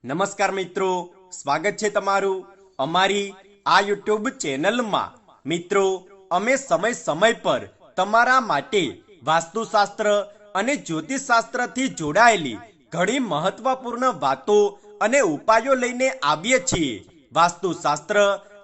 નમસ્કાર મિત્રો, સ્વાગત છે તમારું અમારી આ યુટ્યુબ ચેનલમાં। મિત્રો, અમે સમય પર તમારા માટે વાસ્તુશાસ્ત્ર અને જ્યોતિષશાસ્ત્રથી જોડાયેલી ઘણી મહત્વપૂર્ણ વાતો અને ઉપાયો લઈને આવીએ છીએ। વાસ્તુશાસ્ત્ર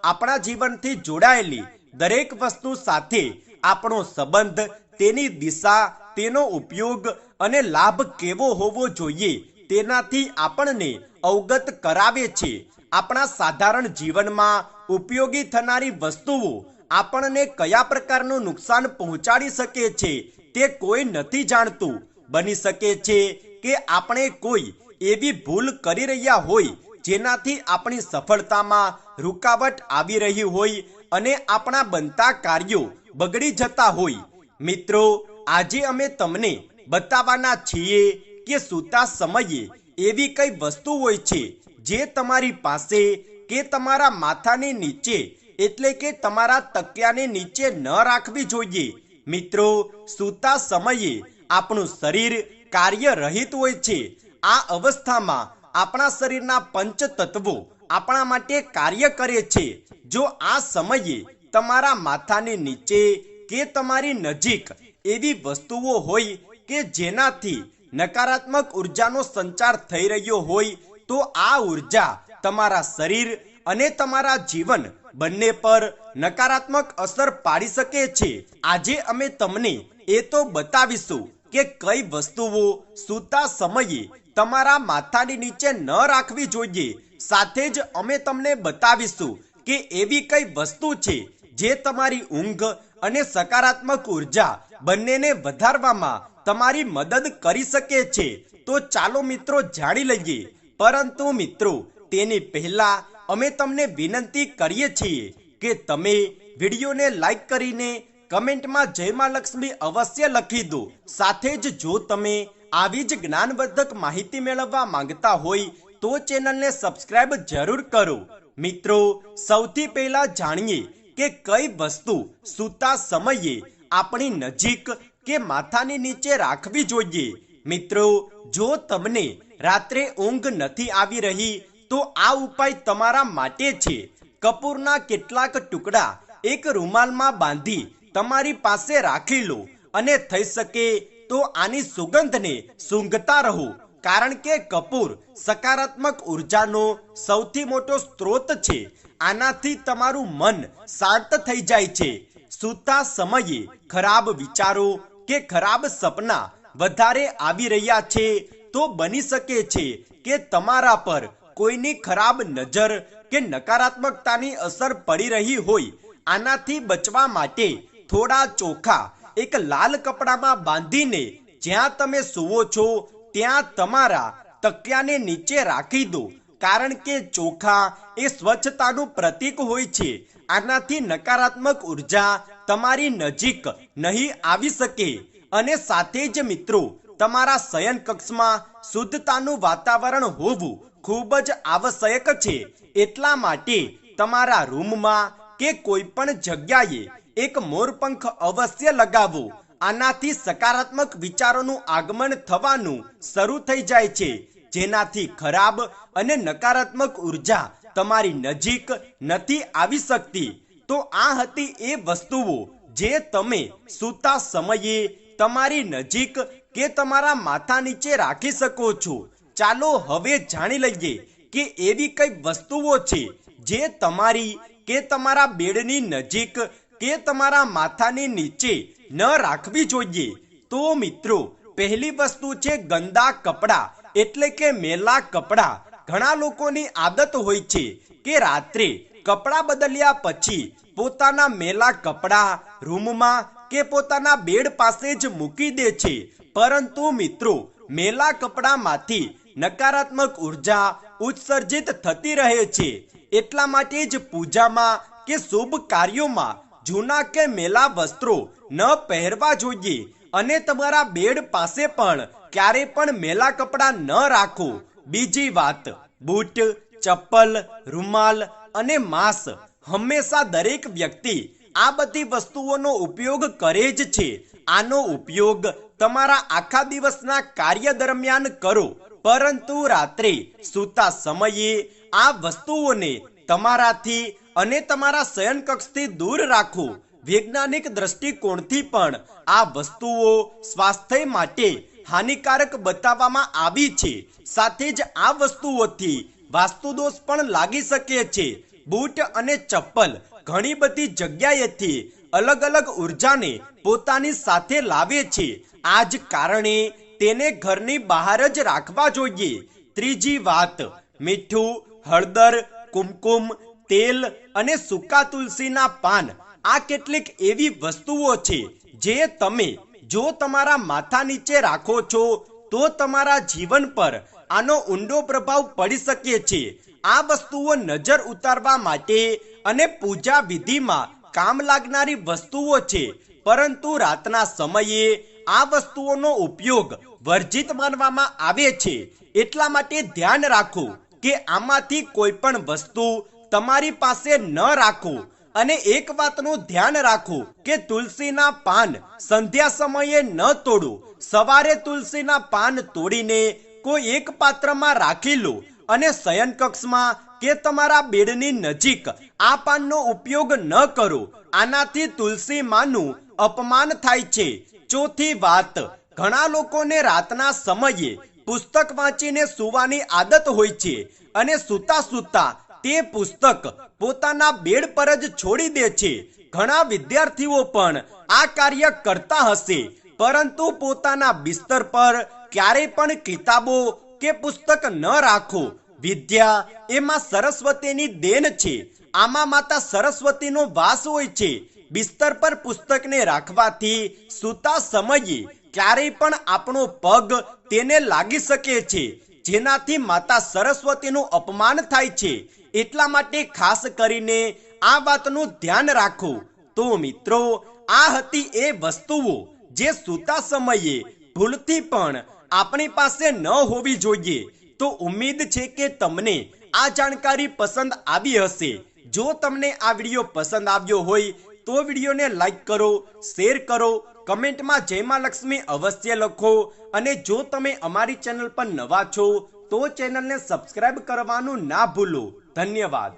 આપણા જીવનથી જોડાયેલી દરેક વસ્તુ સાથે આપણો સંબંધ, તેની દિશા, તેનો ઉપયોગ અને લાભ કેવો હોવો જોઈએ તેનાથી આપણને અવગત કરાવે છે। આપણા સાધારણ જીવનમાં ઉપયોગી થનારી વસ્તુઓ આપણને કયા પ્રકારનું નુકસાન પહોંચાડી શકે છે તે કોઈ નથી જાણતું। બની શકે છે કે આપણે કોઈ એવી ભૂલ કરી રહ્યા હોય જેનાથી આપણી સફળતામાં રૂકાવટ આવી રહી હોય અને આપણા બનતા કાર્યો બગડી જતા હોય। મિત્રો, આજે અમે તમને બતાવવાના છીએ કે સૂતા સમયે એવી કઈ વસ્તુ હોય છે જે તમારી પાસે કે તમારા માથાની નીચે એટલે કે તમારા તકિયાની નીચે ન રાખવી જોઈએ। મિત્રો, સૂતા સમયે આપણું શરીર કાર્યરહિત હોય છે। આ અવસ્થામાં આપણા શરીરના પંચ તત્વો આપણા માટે કાર્ય કરે છે। જો આ સમયે તમારા માથાની નીચે કે તમારી નજીક એવી વસ્તુઓ હોય કે જેનાથી નકારાત્મક ઉર્જાનો સંચાર થઈ રહ્યો હોય તો આ ઉર્જા તમારા શરીર અને તમારા જીવન બંને પર નકારાત્મક અસર પાડી શકે છે। આજે અમે તમને એ તો બતાવીશું કે કઈ વસ્તુઓ સૂતા સમયે તમારા માથાની નીચે ન રાખવી જોઈએ। સાથે જ અમે તમને બતાવીશું કે એવી કઈ વસ્તુ છે જે તમારી ઊંઘ અને સકારાત્મક ઉર્જા બંનેને વધારવામાં તમારી મદદ કરી શકે છે। તો ચાલો મિત્રો જાણી લઈએ। પરંતુ મિત્રો, તેની પહેલા અમે તમને વિનંતી કરીએ છીએ કે તમે વિડીયોને લાઈક કરીને કમેન્ટમાં જય માં લક્ષ્મી અવશ્ય લખી દો। સાથે જ જો તમે આવી જ જ્ઞાનવર્ધક માહિતી મેળવવા માંગતા હોય તો ચેનલને સબસ્ક્રાઇબ જરૂર કરો। મિત્રો, સૌથી પહેલા જાણીએ કે કઈ વસ્તુ સૂતા સમયે આપણી નજીક કે માથાની નીચે રાખવી જોઈએ। મિત્રો, જો તમને રાત્રે ઊંઘ નથી આવી રહી તો આ ઉપાય તમારા માટે છે। કપૂરના કેટલાક ટુકડા એક રૂમાલમાં બાંધી તમારી પાસે રાખી લો અને થઈ શકે તો આની સુગંધને સૂંઘતા રહો, કારણ કે કપૂર સકારાત્મક ઉર્જાનો સૌથી મોટો સ્ત્રોત છે। આનાથી તમારું મન શાંત થઈ જાય છે। સૂતા સમયે ખરાબ વિચારો કે ખરાબ સપના વધારે આવી રહ્યા છે તો બની શકે છે કે તમારા પર કોઈની ખરાબ નજર કે નકારાત્મકતાની અસર પડી રહી હોય। આનાથી બચવા માટે થોડા ચોખા એક લાલ કપડામાં બાંધીને જ્યાં તમે સૂવો છો ત્યાં તમારા તકિયાને નીચે રાખી દો, કારણ કે ચોખા એ સ્વચ્છતાનું પ્રતીક હોય છે। આનાથી નકારાત્મક ઉર્જા તમારી નજીક નહીં આવી શકે। અને સાથે જ મિત્રો, તમારા શયન કક્ષમાં શુદ્ધતાનું વાતાવરણ હોવું ખૂબ જ આવશ્યક છે। એટલા માટે તમારા રૂમમાં કે કોઈ પણ જગ્યાએ એક મોરપંખ અવશ્ય લગાવો। આનાથી સકારાત્મક વિચારોનું આગમન થવાનું શરૂ થઈ જાય છે, જેનાથી ખરાબ અને નકારાત્મક ઉર્જા તમારી નજીક નથી આવી શકતી। તો આ હતી એ વસ્તુઓ જે તમે સૂતા સમયે તમારી નજીક કે તમારા માથા નીચે રાખી શકો છો। ચાલો હવે જાણી લઈએ કે એવી કઈ વસ્તુઓ છે જે તમારી કે તમારા બેડની નજીક કે તમારા માથાની નીચે ન રાખવી જોઈએ। તો મિત્રો, પહેલી વસ્તુ છે ગંદા કપડાં એટલે કે મેલા કપડાં। ઘણા લોકોની આદત હોય છે કે રાત્રે કપડાં બદલ્યા પછી પોતાના મેલા કપડાં રૂમમાં કે પોતાના બેડ પાસે જ મૂકી દે છે। પરંતુ મિત્રો, મેલા કપડામાંથી નકારાત્મક ઉર્જા ઉત્સર્જિત થતી રહે છે। એટલા માટે જ પૂજામાં કે શુભ કાર્યોમાં જૂના કે મેલા વસ્ત્રો ન પહેરવા જોઈએ અને તમારા બેડ પાસે પણ ક્યારે પણ મેલા કપડાં ન રાખો। બીજી વાત, બૂટ, ચપ્પલ, રૂમાલ અને માસ્ક હંમેશા દરેક વ્યક્તિ આ બધી વસ્તુઓનો ઉપયોગ કરે જ છે। આનો ઉપયોગ તમારા આખા દિવસના કાર્ય દરમિયાન કરો, પરંતુ રાત્રે સૂતા સમયે આ વસ્તુઓને તમારાથી અને તમારા શયનકક્ષથી દૂર રાખો. વૈજ્ઞાનિક દ્રષ્ટિકોણથી પણ આ વસ્તુઓ સ્વાસ્થ્ય માટે હાનિકારક બતાવવામાં આવી છે. સાથે જ આ વસ્તુઓથી વાસ્તુદોષ પણ લાગી શકે છે. બૂટ અને ચપ્પલ ઘણી બધી જગ્યાએથી અલગ અલગ ઉર્જાને પોતાની સાથે લાવે છે. આ જ કારણે તેને ઘરની બહાર જ રાખવા જોઈએ. ત્રીજી વાત, મીઠું, હળદર, કુમકુમ, તેલ અને સૂકા તુલસીના પાન આ કેટલીક એવી વસ્તુઓ છે જે તમે જો તમારા માથા નીચે રાખો છો તો તમારા જીવન પર આનો ઊંડો પ્રભાવ પડી શકે છે. આ વસ્તુઓ નજર ઉતારવા માટે અને પૂજા વિધિમાં કામ લાગનારી વસ્તુઓ છે, પરંતુ રાતના સમયે આ વસ્તુઓનો ઉપયોગ વર્જિત માનવામાં આવે છે. એટલા માટે ધ્યાન રાખો કે આમાંથી કોઈ પણ વસ્તુ તમારી પાસે ન રાખો. અને એક વાતનું ધ્યાન રાખો કે તુલસીના પાન સંધ્યા સમયે ન તોડો. સવારે તુલસીના પાન તોડીને કોઈ એક પાત્રમાં રાખી લો અને શયનકક્ષમાં કે તમારા બેડની નજીક આ પાનનો ઉપયોગ ન કરો. આનાથી તુલસી માનું અપમાન થાય છે. ચોથી વાત, ઘણા લોકોને રાતના સમયે પુસ્તક વાંચીને સૂવાની આદત હોય છે અને સૂતા સૂતા તે પુસ્તક પોતાના બેડ પર જ છોડી દે છે. ઘણા વિદ્યાર્થીઓ પણ આ કાર્ય કરતા હશે, પરંતુ પોતાના બિસ્તર પર ક્યારેય પણ કિતાબો કે પુસ્તક ન રાખો. વિદ્યા એમાં સરસ્વતીની દેન છે. આમાં માતા સરસ્વતીનો વાસ હોય છે. બિસ્તર પર પુસ્તકને રાખવાથી સૂતા સમયે ક્યારેય પણ આપણો પગ તેને લાગી શકે છે, જેનાથી માતા સરસ્વતીનું અપમાન થાય છે. એટલા માટે ખાસ કરીને આ વાતનું ધ્યાન રાખો. તો મિત્રો, આ હતી એ વસ્તુઓ જે સૂતા સમયે ભૂલથી પણ આપણી પાસે ન હોવી જોઈએ. તો ઉમ્મીદ છે કે તમને આ જાણકારી પસંદ આવી હશે. જો તમને આ વિડીયો પસંદ આવ્યો હોય તો વિડીયોને લાઈક કરો, શેર કરો, કમેન્ટમાં જય માં લક્ષ્મી અવશ્ય લખો. અને જો તમે અમારી ચેનલ પર નવા છો તો ચેનલને સબસ્ક્રાઇબ કરવાનું ના ભૂલો. ધન્યવાદ.